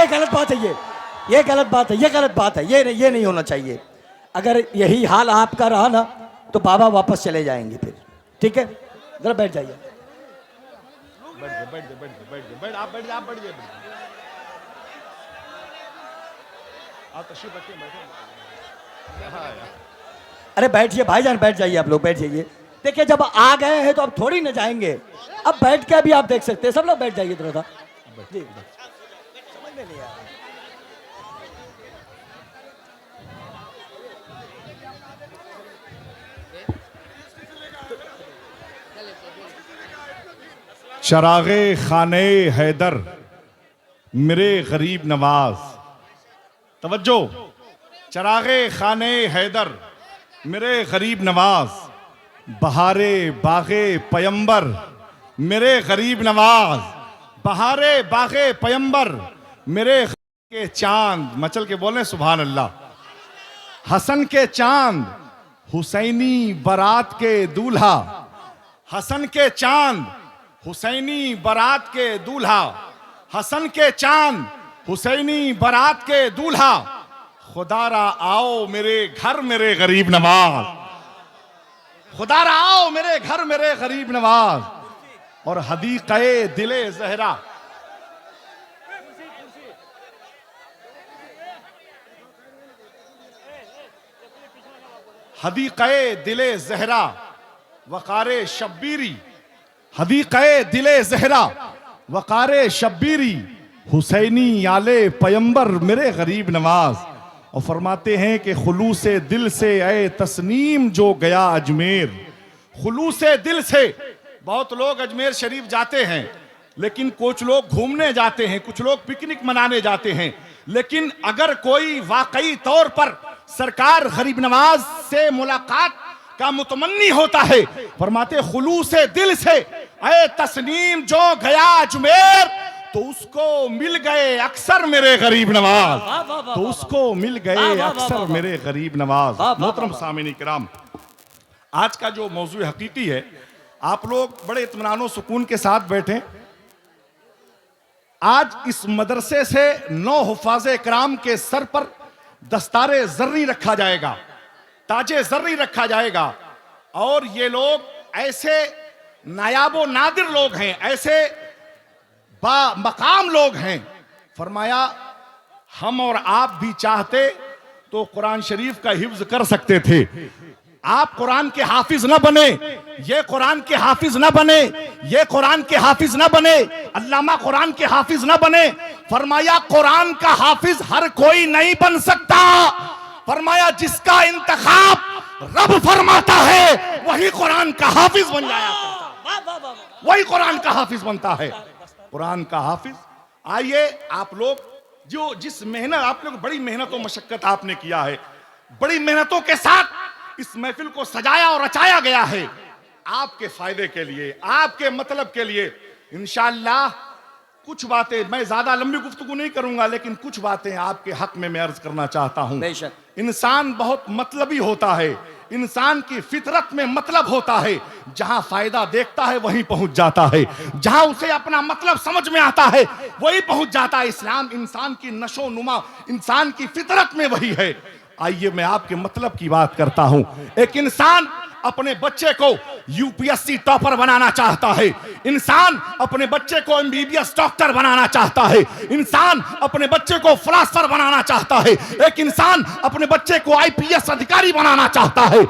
गलत बात है ये गलत बात है, ये गलत बात है, ये नहीं होना चाहिए। अगर यही हाल आपका रहा ना तो बाबा वापस चले जाएंगे फिर। ठीक है, जरा बैठ जाइए। बैठ आप बैठ जाइए। आप तशरीफ रखिए, बैठो। अरे बैठिए भाईजान, बैठ जाइए, आप लोग बैठ जाइए। देखिए जब आ गए हैं तो अब थोड़ी न जाएंगे, अब बैठ के भी आप देख सकते हैं। सब लोग बैठ जाइए थोड़ा सा जी। समझ में नहीं आ रहा। चरागे खाने हैदर मेरे गरीब नवाज, तवज्जो, चरागे खाने हैदर मेरे गरीब नवाज, बहारे बागे पयंबर मेरे गरीब नवाज, बहारे बागे पयंबर मेरे के चांद, मचल के बोले सुभान अल्लाह। हसन के चांद हुसैनी बारात के दूल्हा, हसन के चांद हुसैनी बारात के दूल्हा, हसन के चांद हुसैनी बारात के दूल्हा, खुदारा आओ मेरे घर मेरे गरीब नवाज, खुदारा आओ मेरे घर मेरे गरीब नवाज। और हदीक़े दिले ज़हरा, हदीक़े दिले ज़हरा वक़ारे शब्बीरी, हदीक़े दिले ज़हरा वक़ारे शब्बीरी, हुसैनी आले पयंबर मेरे गरीब नवाज। और फरमाते हैं कि खुलूसे दिल से ए तस्नीम जो गया अजमेर, खुलूसे दिल से। बहुत लोग अजमेर शरीफ जाते हैं, लेकिन कुछ लोग घूमने जाते हैं, कुछ लोग पिकनिक मनाने जाते हैं। लेकिन अगर कोई वाकई तौर पर सरकार गरीब नवाज से मुलाकात का मुतमन्नी होता है, फरमाते खुलूसे दिल से ए तस्नीम जो गया अजमेर, तो उसको मिल गए अक्सर मेरे गरीब नवाज, तो उसको मिल गए अक्सर मेरे गरीब नवाज। मोहतरम सामीन किराम, आज का जो मौजू हकीकी है, आप लोग बड़े इत्मीनान सुकून के साथ बैठे। आज इस मदरसे से 9 हुफ़ाज़े किराम के सर पर दस्तारे ज़र्री रखा जाएगा, ताजे ज़र्री रखा जाएगा। और ये लोग ऐसे नायाबो नादिर लोग हैं, ऐसे बा मकाम लोग हैं। फरमाया हम और आप भी चाहते तो कुरान शरीफ का हिफ्ज कर सकते थे। आप कुरान के हाफिज न बने, ये कुरान के हाफिज न बने, ये कुरान के हाफिज न बने, अल्लामा कुरान के हाफिज न बने। फरमाया कुरान का हाफिज हर कोई नहीं बन सकता। फरमाया जिसका इंतखाब रब फरमाता है वही कुरान का हाफिज बन जाया करता, वही कुरान का हाफिज बनता है, कुरान का हाफिज। आइए आप लोग जो जिस मेहनत, आप लोग बड़ी मेहनत और मशक्कत आपने किया है, बड़ी मेहनतों के साथ इस महफिल को सजाया और रचाया गया है आपके फायदे के लिए, आपके मतलब के लिए। इंशाअल्लाह कुछ बातें, मैं ज्यादा लंबी गुफ्तगू नहीं करूंगा, लेकिन कुछ बातें आपके हक में मैं अर्ज करना चाहता हूं। इंसान बहुत मतलबी होता है, इंसान की फितरत में मतलब होता है। जहां फायदा देखता है वहीं पहुंच जाता है, जहां उसे अपना मतलब समझ में आता है वहीं पहुंच जाता है। इस्लाम इंसान की नशो नुमा, इंसान की फितरत में वही है। आइए मैं आपके मतलब की बात करता हूं। एक इंसान अपने बच्चे को यूपीएससी टॉपर बनाना चाहता है, इंसान अपने बच्चे को एमबीबीएस डॉक्टर बनाना चाहता है, इंसान अपने बच्चे को फिलासफर बनाना चाहता है, एक इंसान अपने बच्चे को आईपीएस अधिकारी बनाना चाहता है।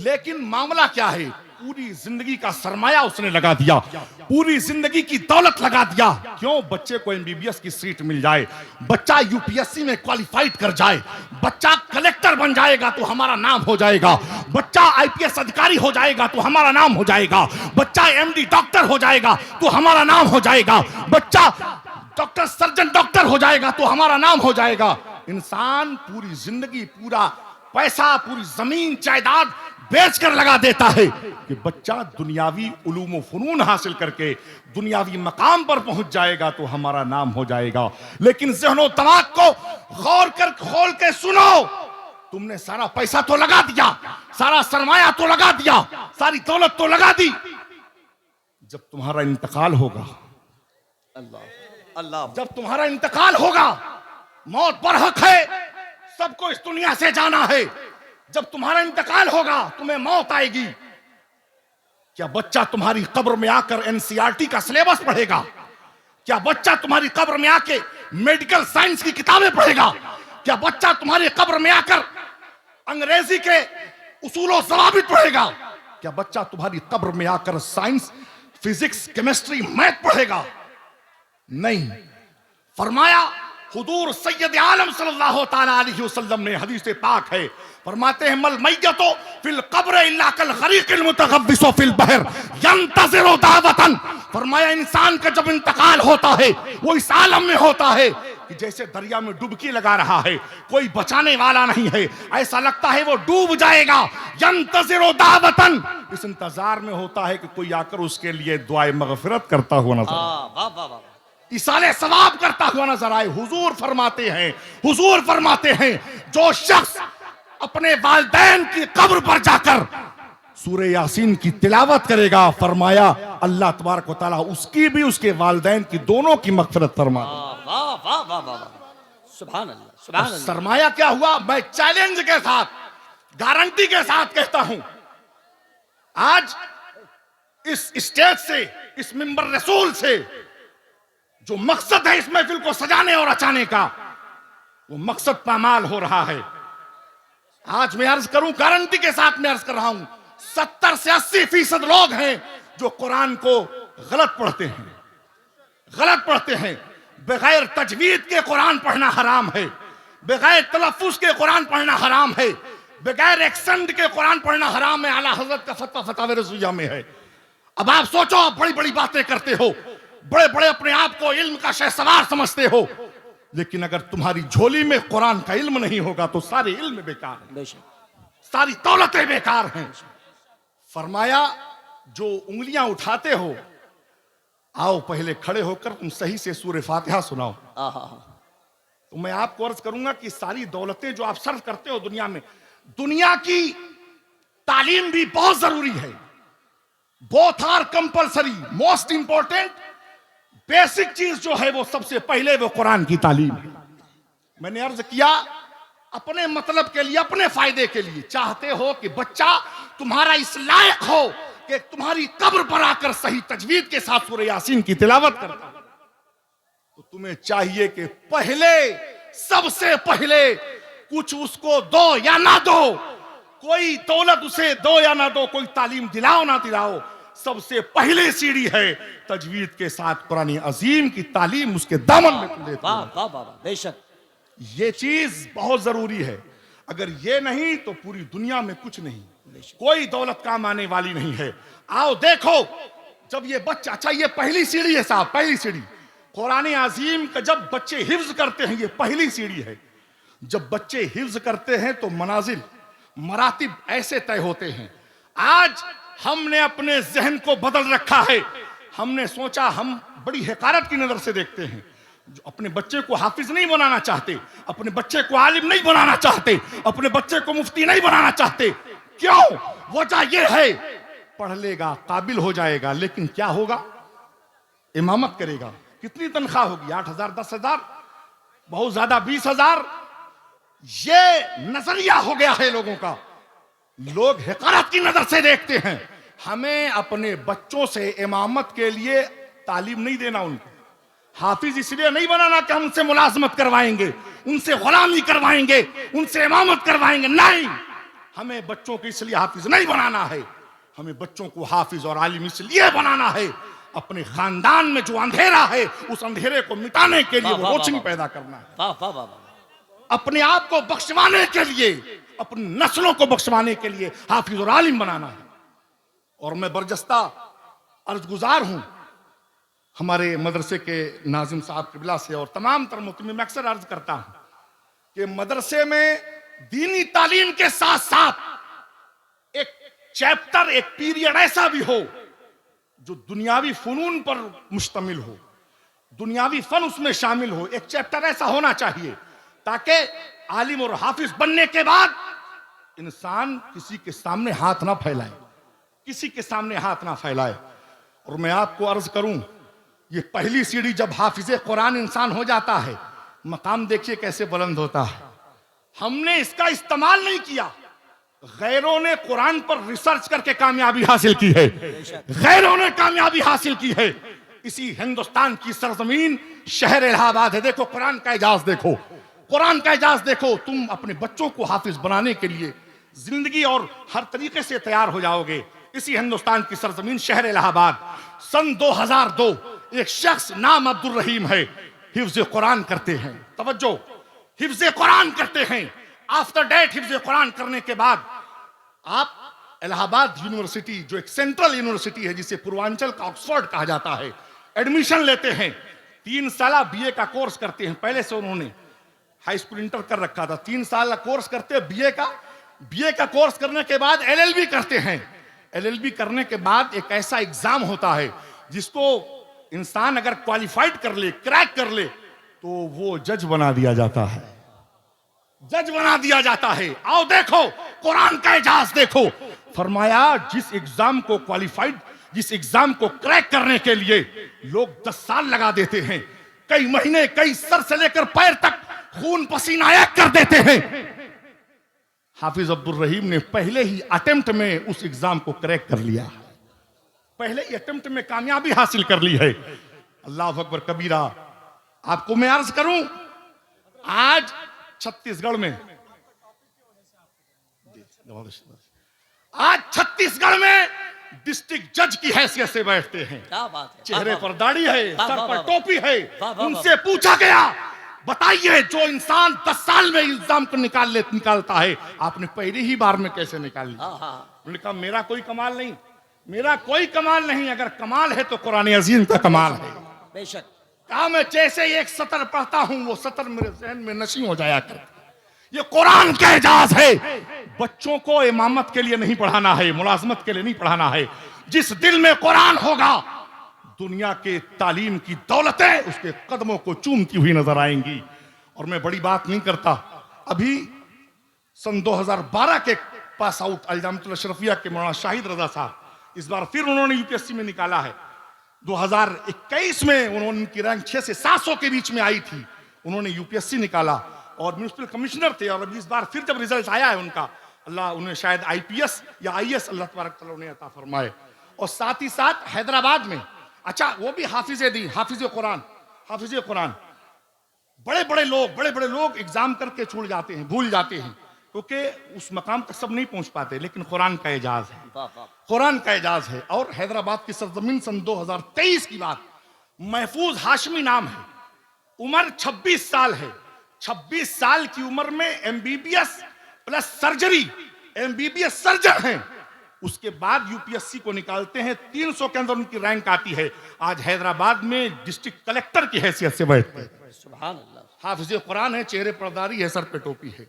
लेकिन मामला क्या है, पूरी जिंदगी का सरमाया उसने लगा दिया, पूरी जिंदगी की दौलत लगा दिया। क्यों? बच्चे को एमबीबीएस की सीट मिल जाए, बच्चा यूपीएससी में क्वालिफाइड कर जाए, बच्चा कलेक्टर बन जाएगा तो हमारा नाम हो जाएगा, बच्चा आईपीएस अधिकारी हो जाएगा तो हमारा नाम हो जाएगा, बच्चा एमडी डॉक्टर हो जाएगा तो हमारा नाम हो जाएगा, बच्चा डॉक्टर सर्जन डॉक्टर हो जाएगा तो हमारा नाम हो जाएगा। इंसान पूरी जिंदगी, पूरा पैसा, पूरी जमीन जायदाद बेचकर लगा देता है कि बच्चा दुनियावी उलूम व फनून हासिल करके दुनियावी मकाम पर पहुंच जाएगा तो हमारा नाम हो जाएगा। लेकिन ज़हनो दिमाग को गौर कर खोल के सुनो, तुमने सारा पैसा तो लगा दिया, सारा सरमाया तो लगा दिया, सारी दौलत तो लगा दी, जब तुम्हारा इंतकाल होगा, अल्लाह। जब तुम्हारा इंतकाल होगा, मौत बरहक है, सबको इस दुनिया से जाना है। जब तुम्हारा इंतकाल होगा, तुम्हें मौत आएगी, क्या बच्चा तुम्हारी कब्र में आकर एनसीईआरटी का सिलेबस पढ़ेगा? क्या बच्चा तुम्हारी कब्र में आके मेडिकल साइंस की किताबें पढ़ेगा? क्या बच्चा तुम्हारी कब्र में आकर अंग्रेजी के उसूलों ज़वाबित पढ़ेगा? क्या बच्चा तुम्हारी कब्र में आकर साइंस, फिजिक्स, केमिस्ट्री, मैथ पढ़ेगा? नहीं। फरमाया हुजूर सैयद आलम सल्लल्लाहु तआला अलैहि वसल्लम ने, हदीस पाक है, फरमाते हैं मल मैयतो फिल कब्र इल्ला कल गरीकिल मुतगव्विसु फिल बहर यंतज़िरु दावतन। फरमाया इंसान का जब इंतकाल होता है वो इस आलम में होता है कि जैसे दरिया में डुबकी लगा रहा है, कोई बचाने वाला नहीं है, ऐसा लगता है वो डूब जाएगा। यंतज़िरु दावतन, इस इंतजार में होता है कि कोई आकर उसके लिए दुआए मगफिरत करता हुआ नजर आए, वाह वाह वाह, इसाले सवाब करता हुआ नजर आए। हुजूर फरमाते हैं जो शख्स अपने वालिदैन की कब्र पर जाकर सूरह यासीन की तिलावत करेगा, फरमाया अल्लाह तबारक व तआला उसकी भी, उसके वालिदैन की, दोनों की मगफिरत फरमा देगा। वाह वाह वाह वाह, सुभान अल्लाह, सुभान अल्लाह। सरमाया क्या हुआ? मैं चैलेंज के साथ, गारंटी के साथ कहता हूं, आज इस स्टेज से, इस मिंबर रसूल से जो मकसद है इस महफिल को सजाने और अचाने का, वो मकसद पामाल हो रहा है। आज मैं अर्ज करूं, गारंटी के साथ मैं अर्ज कर रहा हूं, 70 से 80% लोग हैं जो कुरान को गलत पढ़ते हैं। बगैर तजवीद के कुरान पढ़ना हराम है, बगैर तलफ्फुज के कुरान पढ़ना हराम है, बगैर एक्सेंट के कुरान पढ़ना हराम है। आला हजरत का फतवा फतावे रसूलिया में है। अब आप सोचो, आप बड़ी बड़ी बातें करते हो, बड़े बड़े अपने आप को इल्म का शहसवार समझते हो, लेकिन अगर तुम्हारी झोली में कुरान का इल्म नहीं होगा तो सारे इल्म बेकार हैं, सारी दौलतें बेकार हैं। फरमाया जो उंगलियां उठाते हो, आओ पहले खड़े होकर तुम सही से सूरह फातिहा सुनाओ। तो मैं आपको अर्ज करूंगा कि सारी दौलतें जो आप सर्व करते हो दुनिया में, दुनिया की तालीम भी बहुत जरूरी है। Both are compulsory, most important, basic चीज जो है वो सबसे पहले वो कुरान की तालीम है। मैंने अर्ज किया, अपने मतलब के लिए, अपने फायदे के लिए चाहते हो कि बच्चा तुम्हारा इस लायक हो कि तुम्हारी कब्र पर आकर सही तजवीद के साथ सूरह यासीन की तिलावत करता, तो तुम्हें चाहिए कि पहले, सबसे पहले कुछ उसको दो या ना दो, कोई दौलत उसे दो या ना दो, कोई तालीम दिलाओ ना दिलाओ, सबसे पहले सीढ़ी है तजवीद के साथ कुरान अजीम की तालीम उसके दामन में तुम देते हो। वाह वाह, बेशक ये चीज बहुत जरूरी है। अगर ये नहीं तो पूरी दुनिया में कुछ नहीं, कोई दौलत काम आने वाली नहीं है। आओ देखो, जब ये बच्चा, अच्छा ये पहली सीढ़ी है साहब, पहली सीढ़ी कुरान अजीम का जब बच्चे हिफ्ज करते हैं, ये पहली सीढ़ी है। जब बच्चे हिफ्ज करते हैं तो मनाजिल, मरातिब ऐसे तय होते हैं। आज हमने अपने जहन को बदल रखा है। हमने सोचा, हम बड़ी हकारत की नजर से देखते हैं, जो अपने बच्चे को हाफिज नहीं बनाना चाहते, अपने बच्चे को आलिम नहीं बनाना चाहते, अपने बच्चे को मुफ्ती नहीं बनाना चाहते। क्यों? वजह यह है, पढ़ लेगा, काबिल हो जाएगा, लेकिन क्या होगा? इमामत करेगा, कितनी तनख्वाह होगी? 8,000, 10,000, बहुत ज्यादा 20,000। ये नजरिया हो गया है लोगों का। लोग हकारत की नजर से देखते हैं। हमें अपने बच्चों से इमामत के लिए तालीम नहीं देना, उनको हाफिज इसलिए नहीं बनाना कि हम उनसे मुलाजमत करवाएंगे, उनसे गुलामी करवाएंगे, उनसे इमामत करवाएंगे। नहीं, हमें बच्चों को इसलिए हाफिज नहीं बनाना है, हमें बच्चों को हाफिज और आलिम इसलिए बनाना है, अपने खानदान में जो अंधेरा है उस अंधेरे को मिटाने के लिए रोशनी पैदा करना है, अपने आप को बख्शवाने के लिए, अपनी नस्लों को बख्शवाने के लिए हाफिज और आलिम बनाना है। और मैं बरजस्ता अर्जगुजार हूं हमारे मदरसे के नाजिम साहब किबला से और तमाम तर मुतमिन में अक्सर अर्ज करता हूं कि मदरसे में दीनी तालीम के साथ साथ एक चैप्टर, एक पीरियड ऐसा भी हो जो दुनियावी फनून पर मुश्तमिल हो, दुनियावी फन उसमें शामिल हो। एक चैप्टर ऐसा होना चाहिए ताकि आलिम और हाफिज बनने के बाद इंसान किसी के सामने हाथ ना फैलाए, किसी के सामने हाथ ना फैलाए। और मैं आपको अर्ज करूं, ये पहली सीढ़ी जब हाफिज कुरान इंसान हो जाता है, मकाम देखिए कैसे बुलंद होता है। हमने इसका इस्तेमाल नहीं किया, गैरों ने कुरान पर रिसर्च करके कामयाबी हासिल की है, गैरों ने कामयाबी हासिल की है। इसी हिंदुस्तान की सरजमीन शहर इलाहाबाद है। देखो कुरान का एजाज देखो, कुरान का एजाज देखो। तुम अपने बच्चों को हाफिज बनाने के लिए जिंदगी और हर तरीके से तैयार हो जाओगे। इसी हिंदुस्तान की सरजमीन शहर इलाहाबाद, सन 2002 एक शख्स नाम अब्दुल रहीम है, हिफ्ज कुरान करते हैं। तवज्जो, हिफ्ज कुरान करते हैं। आफ्टर डेट हिफ्ज कुरान करने के बाद आप इलाहाबाद यूनिवर्सिटी, जो एक सेंट्रल यूनिवर्सिटी है जिसे पूर्वांचल का ऑक्सफोर्ड कहा जाता है, एडमिशन लेते हैं। 3 साल बीए का कोर्स करते हैं। पहले से उन्होंने हाई स्कूल इंटर कर रखा था। 3 साल का कोर्स करते हैं बीए का कोर्स करने के बाद एलएलबी करते हैं। एलएलबी करने के बाद एक ऐसा एग्जाम होता है जिसको इंसान अगर क्वालिफाइड कर ले, क्रैक कर ले, तो वो जज बना दिया जाता है, जज बना दिया जाता है। आओ देखो कुरान का एजाज देखो। फरमाया जिस एग्जाम को क्वालिफाइड, जिस एग्जाम को क्रैक करने के लिए लोग 10 साल लगा देते हैं, कई महीने, कई सर से लेकर पैर तक खून पसीना एक कर देते हैं, हाफिज अब्दुल रहीम ने पहले ही अटेम्प्ट में उस एग्जाम को क्रैक कर लिया, पहले ही अटेम्प्ट में कामयाबी हासिल कर ली है। अल्लाह अकबर कबीरा। आपको मैं अर्ज करूं, आज छत्तीसगढ़ में, डिस्ट्रिक्ट जज की हैसियत से बैठते हैं। क्या बात है, चेहरे पर दाढ़ी है, सर पर टोपी है। वाह, वाह, उनसे पूछा गया, बताइए जो इंसान 10 साल में एग्जाम को निकालता है, आपने पहली ही बार में कैसे निकाल लिया? उन्होंने कहा मेरा कोई कमाल नहीं, मेरा कोई कमाल नहीं, अगर कमाल है तो कुरान अजीम का कमाल है। बेशक। कहा मैं जैसे एक सतर पढ़ता हूं, वो सतर मेरे जहन में नशी हो जाया करता। ये कुरान का एजाज है। बच्चों को इमामत के लिए नहीं पढ़ाना है, मुलाजमत के लिए नहीं पढ़ाना है। जिस दिल में कुरान होगा, दुनिया के तालीम की दौलतें उसके कदमों को चूमती हुई नजर आएंगी। और मैं बड़ी बात नहीं करता, अभी सन 2012 के पास आउट अल-जामिया अशरफिया के मौलाना शाहिद रजा साहब, इस बार फिर उन्होंने यूपीएससी में निकाला है। 2021 में उनकी रैंक 600 से 700 के बीच में आई थी, उन्होंने यूपीएससी निकाला और म्युनिसिपल कमिश्नर थे। और अभी इस बार फिर जब रिजल्ट आया है उनका, अल्लाह उन्हें शायद आईपीएस या आईएएस अल्लाह तबारक तआला उन्हें अता फरमाए। और साथ ही साथ हैदराबाद में, अच्छा वो भी हाफिज कुरान। बड़े बड़े लोग एग्जाम करके छोड़ जाते हैं, भूल जाते हैं, क्योंकि उस मकाम तक सब नहीं पहुंच पाते। लेकिन कुरान का एजाज है, कुरान का एजाज है। और हैदराबाद की सरजमीन सन 2023 की बात, महफूज हाशमी नाम है, उम्र 26 साल है। 26 साल की उम्र में MBBS plus surgery, MBBS surgeon हैं। उसके बाद यूपीएससी को निकालते हैं, 300 के अंदर उनकी रैंक आती है। आज हैदराबाद में डिस्ट्रिक्ट कलेक्टर की हैसियत से बैठते हैं। सुभान अल्लाह। हाफिज कुरान है, चेहरे पर दाढ़ी है, सर पे टोपी है।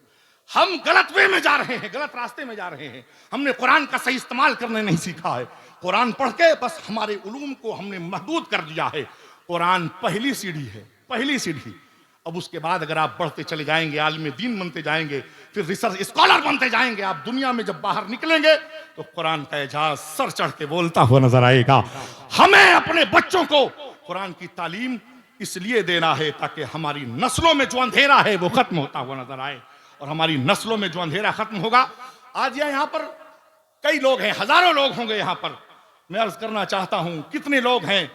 हम गलत वे में जा रहे हैं, गलत रास्ते में जा रहे हैं। हमने कुरान का सही इस्तेमाल करने नहीं सीखा है। कुरान पढ़ के बस हमारे उलूम को हमने महदूद कर दिया है। कुरान पहली सीढ़ी है, पहली सीढ़ी। अब उसके बाद अगर आप बढ़ते चले जाएंगे, आलिम दीन बनते जाएंगे, फिर रिसर्च स्कॉलर बनते जाएंगे, आप दुनिया में जब बाहर निकलेंगे तो कुरान का एजाज सर चढ़ के बोलता हुआ नजर आएगा। हमें अपने बच्चों को कुरान की तालीम इसलिए देना है ताकि हमारी नस्लों में जो अंधेरा है वो खत्म होता हुआ नजर आए। और हमारी नस्लों में जो अंधेरा खत्म होगा, आज यहाँ पर कई लोग हैं, हजारों लोग होंगे यहाँ पर। मैं अर्ज करना चाहता हूं, कितने लोग हैं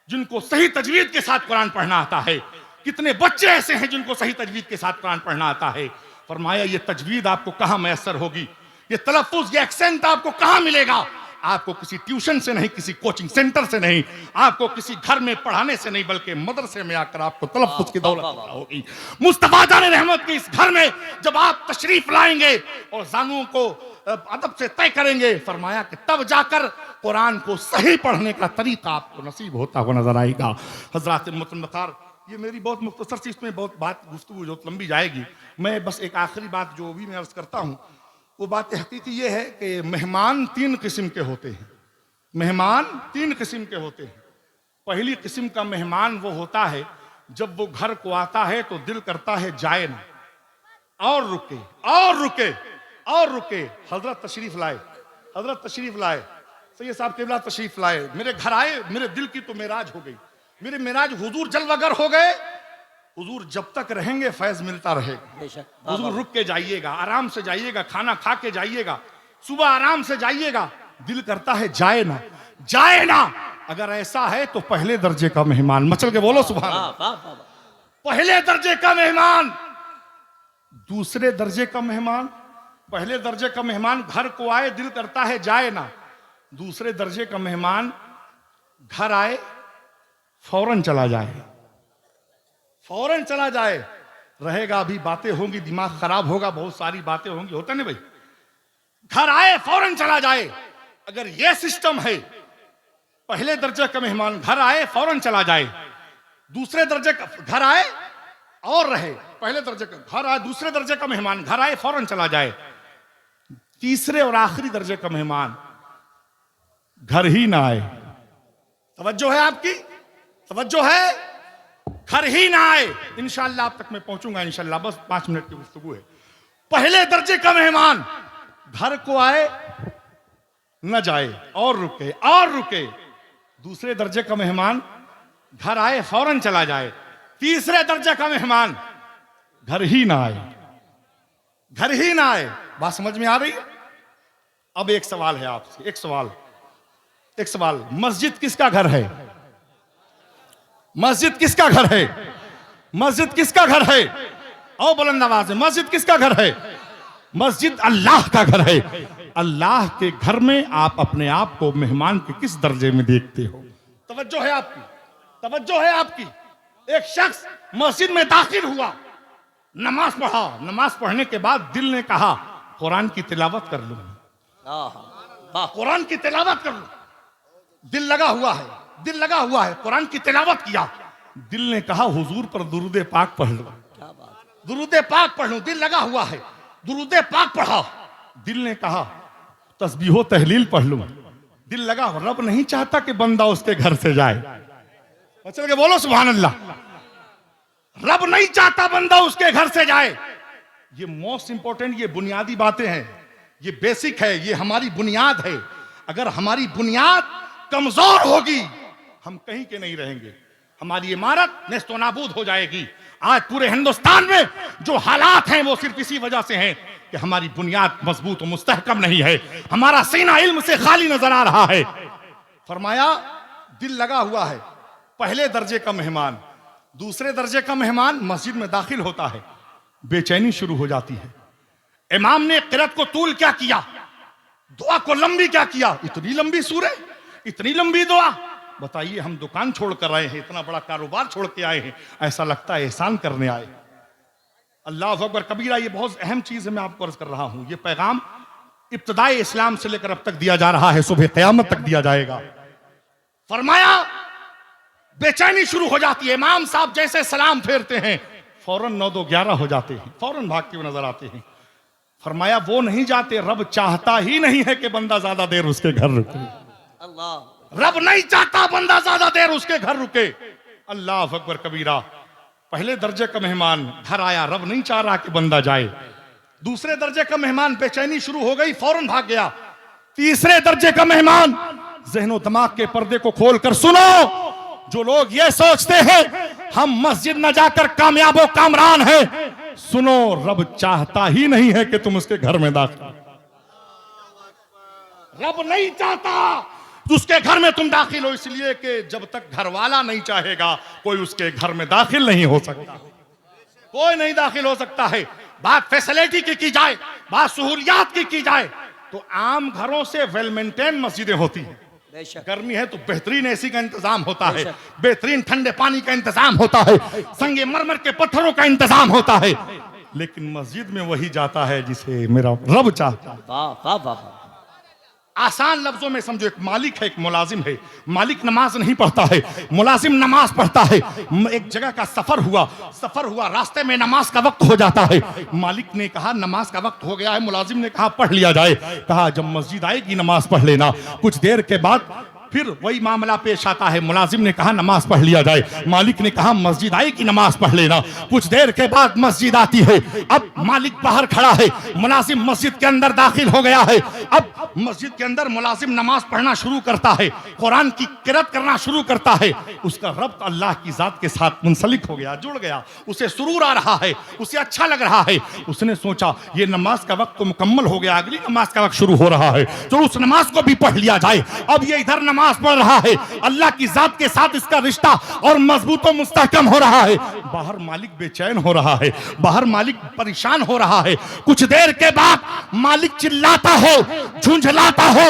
जिनको सही तजवीद के साथ कुरान पढ़ना आता है, कितने बच्चे ऐसे हैं जिनको सही तजवीद के साथ कुरान पढ़ना आता है। फरमाया ये तजवीद आपको कहां मैसर होगी, ये तलफ्फुज, ये एक्सेंट आपको कहां मिलेगा? आपको किसी ट्यूशन से नहीं, किसी कोचिंग सेंटर से नहीं, आपको किसी घर में पढ़ाने से नहीं, बल्कि मदरसे में आकर आपको तलफ्फुज की दौलत होगी। मुस्तफा जाने रहमत के इस घर में जब आप तशरीफ लाएंगे और जानूं को अदब से तय करेंगे, फरमाया कि तब जाकर कुरान को सही पढ़ने का तरीका आपको नसीब होता हुआ नजर आएगा। हजरात मुतमकार, ये मेरी बहुत मुख्तसर सी, इसमें बहुत बात गुफ्तगू जो लंबी जाएगी। मैं बस एक आखिरी बात जो भी मैं अर्ज करता हूँ, वो बात हकीकी ये है कि मेहमान 3 किस्म के होते हैं। मेहमान 3 किस्म के होते हैं। पहली किस्म का मेहमान वो होता है जब वो घर को आता है तो दिल करता है जाए ना, और रुके और रुके और रुके। हजरत तशरीफ लाए, हजरत तशरीफ लाए, सैयद साहब किबला तशरीफ लाए, मेरे घर आए, मेरे दिल की तो मेराज हो गई। मेरे मिराज हुजूर जलवगर हो गए। हुजूर जब तक रहेंगे फैज मिलता रहेगा। बेशक। हुजूर रुक के जाइएगा, आराम से जाइएगा, खाना खा के जाइएगा, सुबह आराम से जाइएगा। दिल करता है जाए ना, जाए ना। अगर ऐसा है तो पहले दर्जे का मेहमान, मचल के बोलो सुभान अल्लाह। वाह, वाह, वाह। पहले दर्जे का मेहमान, दूसरे दर्जे का मेहमान। पहले दर्जे का मेहमान घर को आए, दिल करता है जाए ना। दूसरे दर्जे का मेहमान घर आए, फौरन चला जाए, फौरन चला जाए। रहेगा, अभी बातें होंगी, दिमाग खराब होगा, बहुत सारी बातें होंगी, होता नहीं भाई। घर आए फौरन चला जाए। अगर यह सिस्टम है, पहले दर्जे का मेहमान घर आए फौरन चला जाए, दूसरे दर्जे का घर आए और रहे, पहले दर्जे का घर आए, दूसरे दर्जे का मेहमान घर आए फौरन चला जाए, तीसरे और आखिरी दर्जे का मेहमान घर ही ना आए। तवज्जो है आपकी, तवज्जो है, घर ही ना आए। इंशाअल्लाह आप तक मैं पहुंचूंगा इंशाअल्लाह, बस 5 मिनट की गुफ्तगू है। पहले दर्जे का मेहमान घर को आए न जाए और रुके और रुके, दूसरे दर्जे का मेहमान घर आए फौरन चला जाए, तीसरे दर्जे का मेहमान घर ही ना आए, घर ही ना आए। बात समझ में आ रही है? अब एक सवाल है आपसे, एक सवाल, मस्जिद किसका घर है? मस्जिद किसका घर है? मस्जिद किसका घर है? और बुलंद आवाज में, मस्जिद किसका घर है? मस्जिद अल्लाह का घर है। अल्लाह के घर में आप अपने आप को मेहमान के किस दर्जे में देखते हो? तवज्जो है आपकी, तवज्जो है आपकी। एक शख्स मस्जिद में दाखिल हुआ, नमाज पढ़ा, नमाज पढ़ने के बाद दिल ने कहा कुरान की तिलावत कर लूं, कुरान की तिलावत कर लूं। दिल लगा हुआ है, दिल लगा हुआ है, कुरान की तिलावत किया। दिल ने कहा हुजूर पर दुरूद पाक पढ़ लो, दुरूद पाक पढ़ लूं। दिल लगा हुआ है, दुरूद पाक पढ़ा। दिल ने कहा तस्बीहो तहलील पढ़ लूं। दिल लगा, रब नहीं चाहता कि बंदा उसके घर से जाए। चल के बोलो सुभान अल्लाह। रब नहीं चाहता बंदा उसके घर से जाए। ये मोस्ट इंपॉर्टेंट, ये बुनियादी बातें हैं, ये बेसिक है, ये हमारी बुनियाद है। अगर हमारी बुनियाद कमजोर होगी हम कहीं के नहीं रहेंगे, हमारी इमारत नेस्तो नाबूद हो जाएगी। आज पूरे हिंदुस्तान में जो हालात हैं वो सिर्फ इसी वजह से हैं कि हमारी बुनियाद मजबूत और मुस्तहकम नहीं है, हमारा सीना इल्म से खाली नजर आ रहा है। फरमाया दिल लगा हुआ है, पहले दर्जे का मेहमान, दूसरे दर्जे का मेहमान मस्जिद में दाखिल होता है, बेचैनी शुरू हो जाती है। इमाम ने क़िरात को तूल क्या किया, दुआ को लंबी क्या किया, इतनी लंबी सूरह, इतनी लंबी दुआ। बताइए, हम दुकान छोड़ कर आए हैं, इतना बड़ा कारोबार छोड़ के आए हैं, ऐसा लगता है एहसान करने आए। अल्लाह अकबर कबीरा, ये बहुत अहम चीज है, मैं आपको अर्ज कर रहा हूं। ये पैगाम इब्तिदाई इस्लाम से लेकर अब तक दिया जा रहा है, सुबह क़यामत तक दिया जाएगा। फरमाया बेचैनी शुरू हो जाती है। इमाम साहब जैसे सलाम फेरते हैं फौरन 9 2 11 हो जाते हैं, फौरन भागते हुए नजर आते हैं। फरमाया वो नहीं जाते, रब चाहता ही नहीं है कि बंदा ज्यादा देर उसके घर रुके। अल्लाह, रब नहीं चाहता बंदा ज्यादा देर उसके घर रुके। अल्लाह अकबर कबीरा। पहले दर्जे का मेहमान घर आया, रब नहीं चाह रहा कि बंदा जाए। दूसरे दर्जे का मेहमान, बेचैनी शुरू हो गई, फौरन भाग गया। तीसरे दर्जे का मेहमान, ज़हन और दिमाग के पर्दे को खोलकर सुनो। जो लोग ये सोचते हैं हम मस्जिद न जाकर कामयाब व कामरान हैं, सुनो, रब चाहता ही नहीं है कि तुम उसके घर में दाखिल, रब नहीं चाहता उसके घर में तुम दाखिल हो, इसलिए कि जब तक घर वाला नहीं चाहेगा कोई उसके घर में दाखिल नहीं हो सकता, कोई नहीं दाखिल हो सकता है। बात फैसिलिटी की जाए, बात सहूलियात की जाए तो आम घरों से वेल मेंटेन मस्जिदें होती हैं। गर्मी है तो बेहतरीन एसी का इंतजाम होता है, बेहतरीन ठंडे पानी का इंतजाम होता है, संगे मरमर के पत्थरों का इंतजाम होता है। लेकिन मस्जिद में वही जाता है जिसे मेरा रब चाहता है। वाह वाह वाह। आसान लफ्जों में समझो, एक मालिक है, एक मुलाजिम है। मालिक नमाज नहीं पढ़ता है, मुलाजिम नमाज पढ़ता है। एक जगह का सफर हुआ, रास्ते में नमाज का वक्त हो जाता है। मालिक ने कहा नमाज का वक्त हो गया है, मुलाजिम ने कहा पढ़ लिया जाए। कहा जब मस्जिद आएगी नमाज पढ़ लेना। कुछ देर के बाद फिर वही मामला पेश आता है, मुलाजिम ने कहा नमाज पढ़ लिया जाए, मालिक ने कहा मस्जिद आएगी नमाज पढ़ लेना। कुछ देर के बाद मस्जिद आती है, अब मालिक बाहर खड़ा है, मुलाजिम मस्जिद के अंदर दाखिल हो गया है। अब मस्जिद के अंदर मुलाजिम नमाज पढ़ना शुरू करता है, कुरान की किरात करना शुरू करता है, उसका रब्त अल्लाह की जात के साथ मुंसलिक हो गया, जुड़ गया, उसे सुरूर आ रहा है, उसे अच्छा लग रहा है। उसने सोचा ये नमाज का वक्त तो मुकम्मल हो गया, अगली नमाज का वक्त शुरू हो रहा है, तो उस नमाज को भी पढ़ लिया जाए। अब ये इधर नमाज पढ़ रहा है, अल्लाह की जात के साथ इसका रिश्ता और मजबूत और मुस्तहकम हो रहा है। बाहर मालिक बेचैन हो रहा है, बाहर मालिक परेशान हो रहा है। कुछ देर के बाद मालिक चिल्लाता है, झुंझलाता है,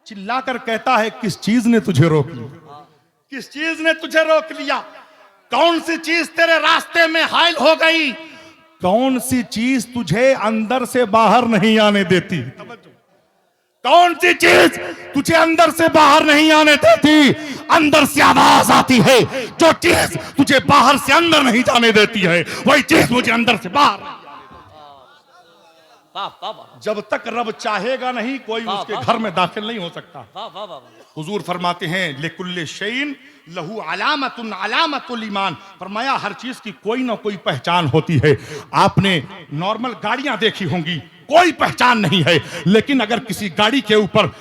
चिल्लाकर कहता है किस चीज ने तुझे रोक लिया, किस चीज ने तुझे रोक लिया, कौन सी चीज तेरे रास्ते में हाइल हो गई, कौन सी चीज तुझे अंदर से बाहर नहीं आने देती, कौन सी चीज तुझे अंदर से बाहर नहीं आने देती। अंदर से आवाज आती है, जो चीज तुझे बाहर से अंदर नहीं जाने देती है वही चीज मुझे अंदर से बाहर। जब तक रब चाहेगा नहीं कोई उसके घर में दाखिल नहीं हो सकता। हुजूर फरमाते हैं लिकुल्ले शैइन लहू अलामतुन अलामतुल ईमान, फरमाया हर चीज की कोई ना कोई पहचान होती है। आपने नॉर्मल गाड़ियां देखी होंगी, कोई पहचान नहीं है, लेकिन अगर किसी गाड़ी के ऊपर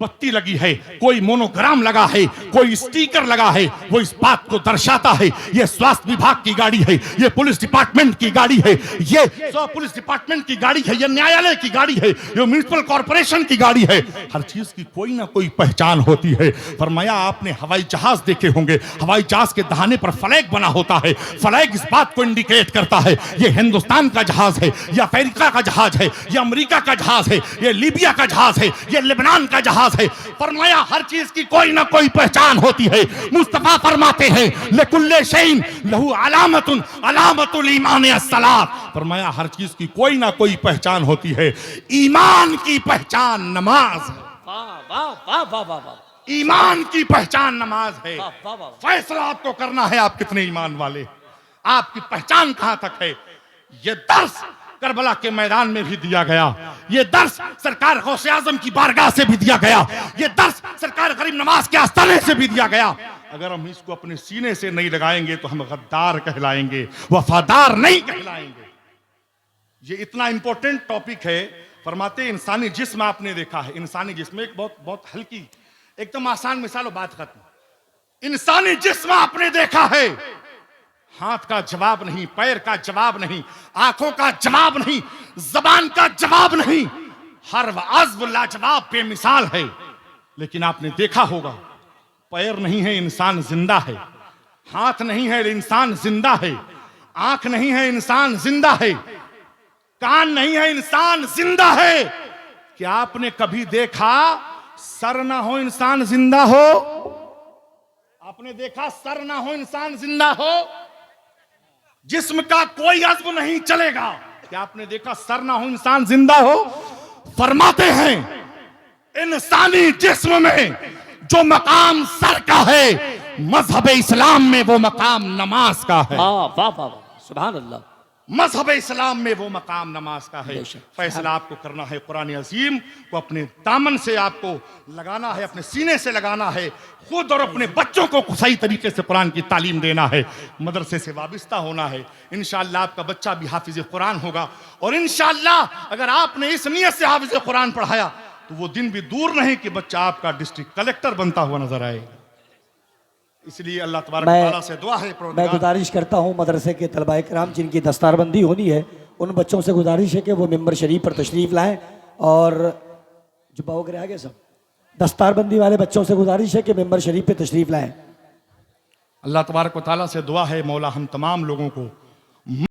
बत्ती लगी है, कोई मोनोग्राम लगा है, कोई स्टिकर लगा है, वो इस बात को दर्शाता है ये स्वास्थ्य विभाग की गाड़ी है, ये पुलिस डिपार्टमेंट की गाड़ी है, ये पुलिस डिपार्टमेंट की गाड़ी है, ये न्यायालय की गाड़ी है, ये म्युनिसिपल कॉर्पोरेशन की गाड़ी है। हर चीज की कोई ना कोई पहचान होती है। फरमाया आपने हवाई जहाज देखे होंगे, हवाई जहाज के दहाने पर फ्लैग बना होता है, फ्लैग इस बात को इंडिकेट करता है ये हिंदुस्तान का जहाज है, ये अमेरिका का जहाज है, ये अमेरिका का जहाज है, ये लीबिया का जहाज है, ये लेबनान का जहाज है। फरमाया हर चीज की कोई ना कोई पहचान होती है। मुस्तफा फरमाते हैं लिकुल्ले शैइन लहू अलामतुन अलामतुल ईमान अस्सलात, फरमाया हर चीज की कोई ना कोई पहचान होती है। ईमान की पहचान नमाज है। ईमान की पहचान नमाज है। फैसला आपको करना है आप कितने ईमान वाले, आपकी पहचान कहां तक है। ये दर्स करबला के मैदान में भी दिया गया, ये दर्स सरकार गौसे आजम की बारगाह से भी दिया गया, ये दर्स सरकार गरीब नवाज के आस्थाने से भी दिया गया। अगर हम इसको अपने सीने से नहीं लगाएंगे तो हम गद्दार कहलाएंगे, वफादार नहीं कहलाएंगे। ये इतना इंपॉर्टेंट टॉपिक है। फरमाते इंसानी जिस्म आपने देखा है, इंसानी जिस्म एक बहुत बहुत हल्की एकदम आसान मिसाल और बात खत्म। इंसानी जिस्म आपने देखा है, हाथ का जवाब नहीं, पैर का जवाब नहीं, आंखों का जवाब नहीं, जबान का जवाब नहीं, हर अज़्व लाजवाब बेमिसाल है। लेकिन आपने देखा होगा पैर नहीं है इंसान जिंदा है, हाथ नहीं है इंसान जिंदा है, आंख नहीं है इंसान जिंदा है, कान नहीं है इंसान जिंदा है। क्या आपने कभी देखा सर ना हो इंसान जिंदा हो? आपने देखा सर ना हो इंसान जिंदा हो? जिस्म का कोई अज़्व नहीं चलेगा। क्या आपने देखा सर ना हो इंसान जिंदा हो? फरमाते हैं इंसानी जिस्म में जो मकाम सर का है, मजहब इस्लाम में वो मकाम नमाज का है। वाह वाह सुभान अल्लाह। मजहब इस्लाम में वो मकाम नमाज का है। फैसला आपको करना है कुरान अजीम को अपने दामन से आपको लगाना है, अपने सीने से लगाना है, खुद और अपने बच्चों को सही तरीके से कुरान की तालीम देना है, मदरसे से वाबिस्ता होना है। इंशाअल्लाह आपका बच्चा भी हाफिज कुरान होगा, और इंशाअल्लाह अगर आपने इस नियत से हाफिज कुरान पढ़ाया तो वो दिन भी दूर नहीं कि बच्चा आपका डिस्ट्रिक्ट कलेक्टर बनता हुआ नजर आए। इसलिए अल्लाह तबारक तआला से दुआ है। मैं गुजारिश करता हूँ मदरसे के तलबाए कराम जिनकी दस्तारबंदी होनी है, उन बच्चों से गुजारिश है कि वो मिंबर शरीफ पर तशरीफ़ लाएं, और जुब्बा वगैरह आ गए सब, दस्तारबंदी वाले बच्चों से गुजारिश है कि मिंबर शरीफ पे तशरीफ़ लाएं। अल्लाह तबारक तआला से दुआ है मौला हम तमाम लोगों को